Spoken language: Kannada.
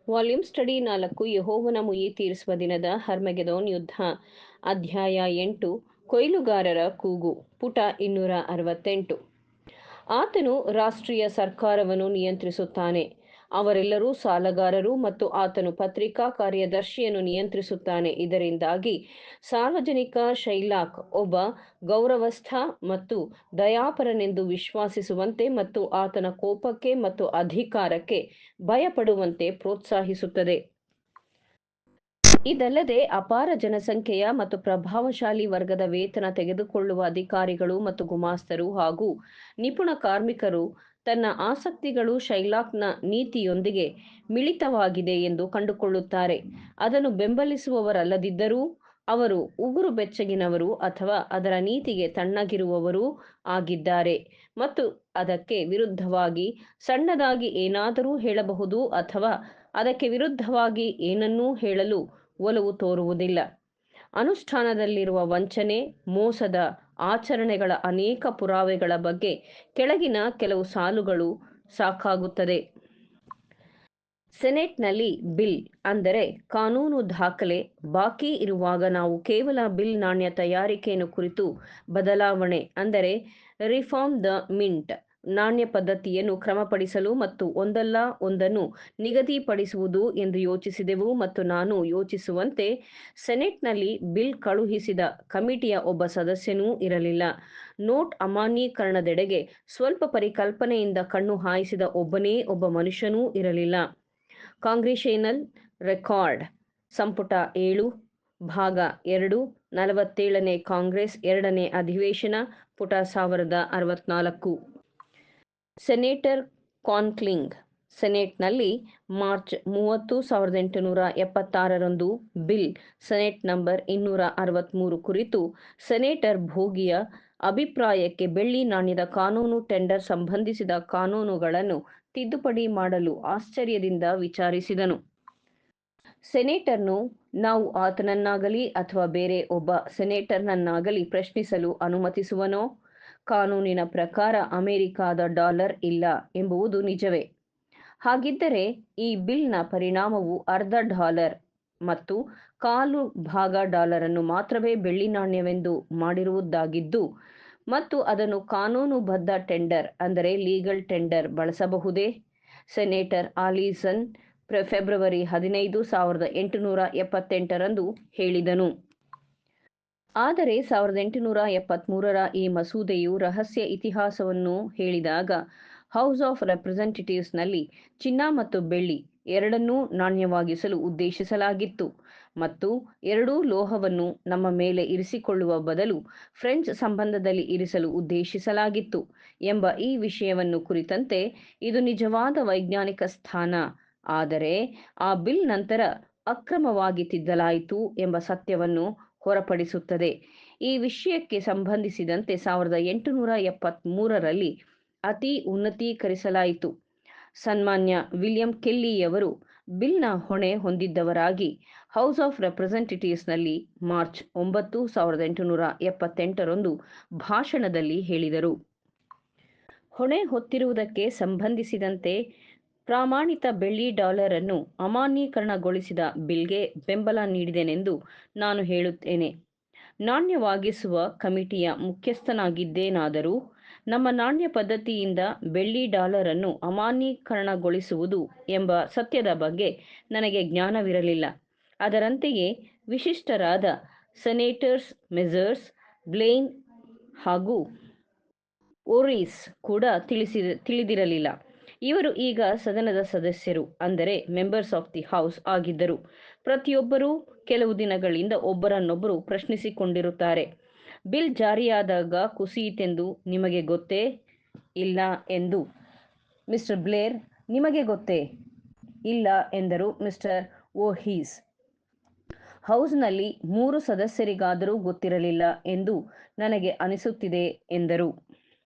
ವಾಲ್ಯೂಮ್ ಸ್ಟಡಿ 4 ಯೆಹೋವನ ಮುಯ್ಯಿ ತೀರಿಸುವ ದಿನದ ಹರ್ಮಗೆದೋನ್ ಯುದ್ಧ. ಅಧ್ಯಾಯ 8 ಕೊಯ್ಲುಗಾರರ ಕೂಗು. ಪುಟ 268. ಆತನು ರಾಷ್ಟ್ರೀಯ ಸರ್ಕಾರವನ್ನು ನಿಯಂತ್ರಿಸುತ್ತಾನೆ. ಅವರೆಲ್ಲರೂ ಸಾಲಗಾರರು ಮತ್ತು ಆತನು ಪತ್ರಿಕಾ ಕಾರ್ಯದರ್ಶಿಯನ್ನು ನಿಯಂತ್ರಿಸುತ್ತಾನೆ. ಇದರಿಂದಾಗಿ ಸಾರ್ವಜನಿಕ ಶೈಲಾಕ್ ಒಬ್ಬ ಗೌರವಸ್ಥ ಮತ್ತು ದಯಾಪರನೆಂದು ವಿಶ್ವಾಸಿಸುವಂತೆ ಮತ್ತು ಆತನ ಕೋಪಕ್ಕೆ ಮತ್ತು ಅಧಿಕಾರಕ್ಕೆ ಭಯಪಡುವಂತೆ ಪ್ರೋತ್ಸಾಹಿಸುತ್ತದೆ. ಇದಲ್ಲದೆ ಅಪಾರ ಜನಸಂಖ್ಯೆಯ ಮತ್ತು ಪ್ರಭಾವಶಾಲಿ ವರ್ಗದ ವೇತನ ತೆಗೆದುಕೊಳ್ಳುವ ಅಧಿಕಾರಿಗಳು ಮತ್ತು ಗುಮಾಸ್ತರು ಹಾಗೂ ನಿಪುಣ ಕಾರ್ಮಿಕರು ತನ್ನ ಆಸಕ್ತಿಗಳು ಶೈಲಾಕ್ನ ನೀತಿಯೊಂದಿಗೆ ಮಿಳಿತವಾಗಿದೆ ಎಂದು ಕಂಡುಕೊಳ್ಳುತ್ತಾರೆ. ಅದನ್ನು ಬೆಂಬಲಿಸುವವರಲ್ಲದಿದ್ದರೂ ಅವರು ಉಗುರು ಬೆಚ್ಚಗಿನವರು ಅಥವಾ ಅದರ ನೀತಿಗೆ ತಣ್ಣಗಿರುವವರೂ ಆಗಿದ್ದಾರೆ ಮತ್ತು ಅದಕ್ಕೆ ವಿರುದ್ಧವಾಗಿ ಸಣ್ಣದಾಗಿ ಏನಾದರೂ ಹೇಳಬಹುದು ಅಥವಾ ಅದಕ್ಕೆ ವಿರುದ್ಧವಾಗಿ ಏನನ್ನೂ ಹೇಳಲು ಒಲವು ತೋರುವುದಿಲ್ಲ. ಅನುಷ್ಠಾನದಲ್ಲಿರುವ ವಂಚನೆ, ಮೋಸದ ಆಚರಣೆಗಳ ಅನೇಕ ಪುರಾವೆಗಳ ಬಗ್ಗೆ ಕೆಳಗಿನ ಕೆಲವು ಸಾಲುಗಳು ಸಾಕಾಗುತ್ತದೆ. ಸೆನೆಟ್ನಲ್ಲಿ ಬಿಲ್ ಅಂದರೆ ಕಾನೂನು ದಾಖಲೆ ಬಾಕಿ ಇರುವಾಗ ನಾವು ಕೇವಲ ಬಿಲ್ ನಾಣ್ಯ ತಯಾರಿಕೆಯನ್ನು ಕುರಿತು ಬದಲಾವಣೆ ಅಂದರೆ ರಿಫಾರ್ಮ್ ದ ಮಿಂಟ್ ನಾಣ್ಯ ಪದ್ಧತಿಯನ್ನು ಕ್ರಮಪಡಿಸಲು ಮತ್ತು ಒಂದಲ್ಲ ಒಂದನ್ನು ನಿಗದಿಪಡಿಸುವುದು ಎಂದು ಯೋಚಿಸಿದೆವು ಮತ್ತು ನಾನು ಯೋಚಿಸುವಂತೆ ಸೆನೆಟ್ನಲ್ಲಿ ಬಿಲ್ ಕಳುಹಿಸಿದ ಕಮಿಟಿಯ ಒಬ್ಬ ಸದಸ್ಯನೂ ಇರಲಿಲ್ಲ. ನೋಟ್ ಅಮಾನ್ಯೀಕರಣದೆಡೆಗೆ ಸ್ವಲ್ಪ ಪರಿಕಲ್ಪನೆಯಿಂದ ಕಣ್ಣು ಹಾಯಿಸಿದ ಒಬ್ಬನೇ ಒಬ್ಬ ಮನುಷ್ಯನೂ ಇರಲಿಲ್ಲ. ಕಾಂಗ್ರೆಷನಲ್ ರೆಕಾರ್ಡ್ ಸಂಪುಟ 7 ಭಾಗ 2 47ನೇ ಕಾಂಗ್ರೆಸ್ 2ನೇ ಅಧಿವೇಶನ ಪುಟ 1064. ಸೆನೇಟರ್ ಕಾನ್ಕ್ಲಿಂಗ್ ಸೆನೆಟ್ನಲ್ಲಿ ಮಾರ್ಚ್ 30, 1876ರಂದು ಬಿಲ್ ಸೆನೆಟ್ ನಂಬರ್ 263 ಕುರಿತು ಸೆನೇಟರ್ ಭೋಗಿಯ ಅಭಿಪ್ರಾಯಕ್ಕೆ ಬೆಳ್ಳಿ ನಾಣ್ಯದ ಕಾನೂನು ಟೆಂಡರ್ ಸಂಬಂಧಿಸಿದ ಕಾನೂನುಗಳನ್ನು ತಿದ್ದುಪಡಿ ಮಾಡಲು ಆಶ್ಚರ್ಯದಿಂದ ವಿಚಾರಿಸಿದನು. ಸೆನೇಟರ್ನು ನಾವು ಆತನನ್ನಾಗಲಿ ಅಥವಾ ಬೇರೆ ಒಬ್ಬ ಸೆನೇಟರ್ನನ್ನಾಗಲಿ ಪ್ರಶ್ನಿಸಲು ಅನುಮತಿಸುವನೋ? ಕಾನೂನಿನ ಪ್ರಕಾರ ಅಮೆರಿಕಾದ ಡಾಲರ್ ಇಲ್ಲ ಎಂಬುದು ನಿಜವೇ? ಹಾಗಿದ್ದರೆ ಈ ಬಿಲ್ನ ಪರಿಣಾಮವು ಅರ್ಧ ಡಾಲರ್ ಮತ್ತು ಕಾಲು ಭಾಗ ಡಾಲರನ್ನು ಮಾತ್ರವೇ ಬೆಳ್ಳಿ ನಾಣ್ಯವೆಂದು ಮಾಡಿರುವುದಾಗಿದ್ದು ಮತ್ತು ಅದನ್ನು ಕಾನೂನುಬದ್ಧ ಟೆಂಡರ್ ಅಂದರೆ ಲೀಗಲ್ ಟೆಂಡರ್ ಬಳಸಬಹುದೇ? ಸೆನೇಟರ್ ಆಲಿಸನ್ ಫೆಬ್ರವರಿ 15, 1878ರಂದು ಹೇಳಿದನು. ಆದರೆ 1873ರ ಈ ಮಸೂದೆಯು ರಹಸ್ಯ ಇತಿಹಾಸವನ್ನು ಹೇಳಿದಾಗ ಹೌಸ್ ಆಫ್ ರೆಪ್ರೆಸೆಂಟೇಟಿವ್ಸ್ನಲ್ಲಿ ಚಿನ್ನ ಮತ್ತು ಬೆಳ್ಳಿ ಎರಡನ್ನೂ ನಾಣ್ಯವಾಗಿಸಲು ಉದ್ದೇಶಿಸಲಾಗಿತ್ತು ಮತ್ತು ಎರಡೂ ಲೋಹವನ್ನು ನಮ್ಮ ಮೇಲೆ ಇರಿಸಿಕೊಳ್ಳುವ ಬದಲು ಫ್ರೆಂಚ್ ಸಂಬಂಧದಲ್ಲಿ ಇರಿಸಲು ಉದ್ದೇಶಿಸಲಾಗಿತ್ತು ಎಂಬ ಈ ವಿಷಯವನ್ನು ಕುರಿತಂತೆ ಇದು ನಿಜವಾದ ವೈಜ್ಞಾನಿಕ ಸ್ಥಾನ. ಆದರೆ ಆ ಬಿಲ್ ನಂತರ ಅಕ್ರಮವಾಗಿ ತಿದ್ದಲಾಯಿತು ಎಂಬ ಸತ್ಯವನ್ನು ಹೊರಪಡಿಸುತ್ತದೆ. ಈ ವಿಷಯಕ್ಕೆ ಸಂಬಂಧಿಸಿದಂತೆ 1873ರಲ್ಲಿ ಅತಿ ಉನ್ನತೀಕರಿಸಲಾಯಿತು. ಸನ್ಮಾನ್ಯ ವಿಲಿಯಂ ಕೆಲ್ಲಿಯವರು ಬಿಲ್ನ ಹೊಣೆ ಹೊಂದಿದ್ದವರಾಗಿ ಹೌಸ್ ಆಫ್ ರೆಪ್ರೆಸೆಂಟೇಟಿವ್ಸ್ನಲ್ಲಿ ಮಾರ್ಚ್ 9, 1878ರಂದು ಭಾಷಣದಲ್ಲಿ ಹೇಳಿದರು. ಹೊಣೆ ಹೊತ್ತಿರುವುದಕ್ಕೆ ಸಂಬಂಧಿಸಿದಂತೆ ಪ್ರಮಾಣಿತ ಬೆಳ್ಳಿ ಡಾಲರನ್ನು ಅಮಾನ್ಯೀಕರಣಗೊಳಿಸಿದ ಬಿಲ್ಗೆ ಬೆಂಬಲ ನೀಡಿದೆನೆಂದು ನಾನು ಹೇಳುತ್ತೇನೆ. ನಾಣ್ಯವಾಗಿಸುವ ಕಮಿಟಿಯ ಮುಖ್ಯಸ್ಥನಾಗಿದ್ದೇನಾದರೂ ನಮ್ಮ ನಾಣ್ಯ ಪದ್ಧತಿಯಿಂದ ಬೆಳ್ಳಿ ಡಾಲರನ್ನು ಅಮಾನ್ಯೀಕರಣಗೊಳಿಸುವುದು ಎಂಬ ಸತ್ಯದ ಬಗ್ಗೆ ನನಗೆ ಜ್ಞಾನವಿರಲಿಲ್ಲ. ಅದರಂತೆಯೇ ವಿಶಿಷ್ಟರಾದ ಸೆನೇಟರ್ಸ್ ಮೆಸರ್ಸ್ ಬ್ಲೇನ್ ಹಾಗೂ ಓರಿಸ್ ಕೂಡ ತಿಳಿದಿರಲಿಲ್ಲ. ಇವರು ಈಗ ಸದನದ ಸದಸ್ಯರು ಅಂದರೆ ಮೆಂಬರ್ಸ್ ಆಫ್ ದಿ ಹೌಸ್ ಆಗಿದ್ದರು. ಪ್ರತಿಯೊಬ್ಬರೂ ಕೆಲವು ದಿನಗಳಿಂದ ಒಬ್ಬರನ್ನೊಬ್ಬರು ಪ್ರಶ್ನಿಸಿಕೊಂಡಿರುತ್ತಾರೆ. ಬಿಲ್ ಜಾರಿಯಾದಾಗ ಕುಸಿಯಿತೆಂದು ನಿಮಗೆ ಗೊತ್ತೇ? ಇಲ್ಲ ಎಂದು ಮಿಸ್ಟರ್ ಬ್ಲೇರ್. ನಿಮಗೆ ಗೊತ್ತೇ? ಇಲ್ಲ ಎಂದರು ಮಿಸ್ಟರ್ ವೋರ್ಹೀಸ್. ಹೌಸ್ನಲ್ಲಿ 3 ಸದಸ್ಯರಿಗಾದರೂ ಗೊತ್ತಿರಲಿಲ್ಲ ಎಂದು ನನಗೆ ಅನಿಸುತ್ತಿದೆ ಎಂದರು.